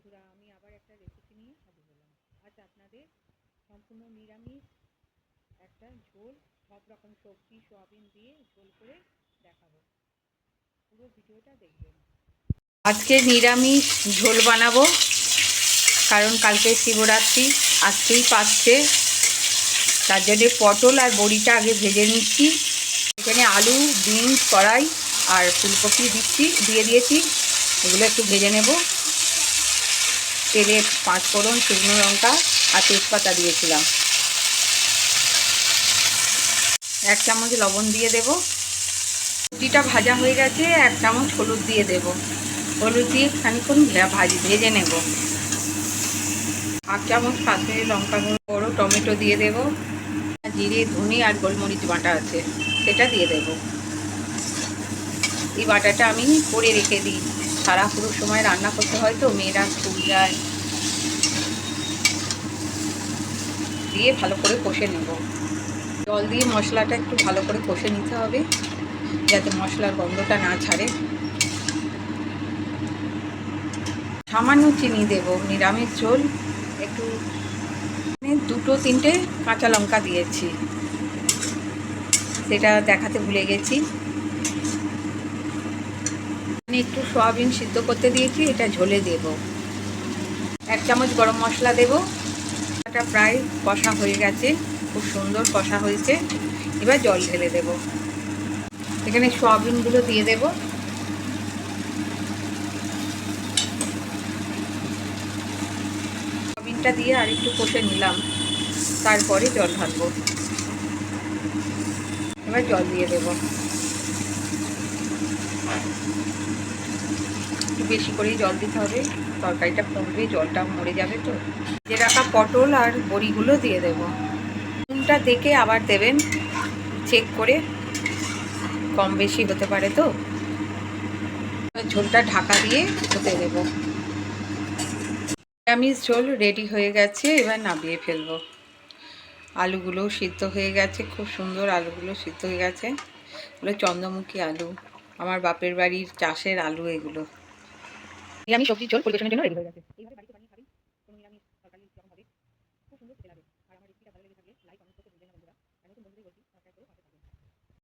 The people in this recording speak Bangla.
বন্ধুরা, আমি আবার একটা রেসিপি নিয়ে হাজির হলাম। আজ আপনাদের সম্পূর্ণ নিরামিষ একটা ঝোল, সব রকম সবজি সয়াবিন দিয়ে ঝোল করে দেখাবো। পুরো ভিডিওটা দেখবেন। আজকে নিরামিষ ঝোল বানাবো, কারণ কালকে শিবরাত্রি, আজকেই পাচ্ছে। তার জন্যে পটল আর বড়িটা আগে ভেজে নিচ্ছি। এখানে আলু, বিনস, কড়াই আর ফুলকপি দিয়ে দিয়েছি। এগুলো একটু ভেজে নেব। তেলে 5 ফোড়ন, শুকনো লঙ্কা আর তেজপাতা দিয়েছিলাম। 1 চামচ লবণ দিয়ে দেব। সবজিটা ভাজা হয়ে গেছে, 1 চামচ হলুদ দিয়ে দেব। হলুদ দিয়ে খানিক্ষণ ভেজে নেব। 1 চামচ কাশ্মীরি লঙ্কা গুঁড়ো, বড় টমেটো দিয়ে দেব। জিরে, ধনে আর গোলমরিচ বাটা আছে, সেটা দিয়ে দেব। এই বাটাটা আমি করে রেখে দিই, সারা পুরো সময় রান্না করতে হয় তো, মেয়েরা স্কুল যায়। দিয়ে ভালো করে কষে নেব। জল দিয়ে মশলাটা একটু ভালো করে কষে নিতে হবে, যাতে মশলার গন্ধটা না ছাড়ে। সামান্য চিনি দেব, নিরামিষ ঝোল। একটু 2-3টে কাঁচা লঙ্কা দিয়েছি, সেটা দেখাতে ভুলে গেছি। একটু সয়াবিন সিদ্ধ করতে দিয়েছি, এটা ঝোলে দেব। 1 চামচ গরম মশলা দেব। এটা প্রায় কষা হয়ে গেছে, খুব সুন্দর কষা হয়েছে। এবার জল ঢেলে দেব। এখানে সয়াবিনগুলো দিয়ে দেব। সয়াবিনটা দিয়ে আর একটু কষে নিলাম, তারপরে জল ঢালবো। এবার জল দিয়ে দেব। একটু বেশি করেই জল দিতে হবে, তরকারিটা কমবে, জলটা মরে যাবে তো। যে রাখা পটল আর বড়িগুলো দিয়ে দেব। নুনটা দেখে আবার দেবেন, চেক করে, কম বেশি হতে পারে তো। ঝোলটা ঢাকা দিয়ে হতে দেব। নিরামিষ ঝোল রেডি হয়ে গেছে, এবার নামিয়ে ফেলবো। আলুগুলো সিদ্ধ হয়ে গেছে, খুব সুন্দর আলুগুলো সিদ্ধ হয়ে গেছে। এগুলো চন্দ্রমুখী আলু, আমার বাপের বাড়ির চাষের আলু এগুলো। নিরামিষ সবজির ঝোল পরিবেশনের জন্য রেডি হয়ে গেছে।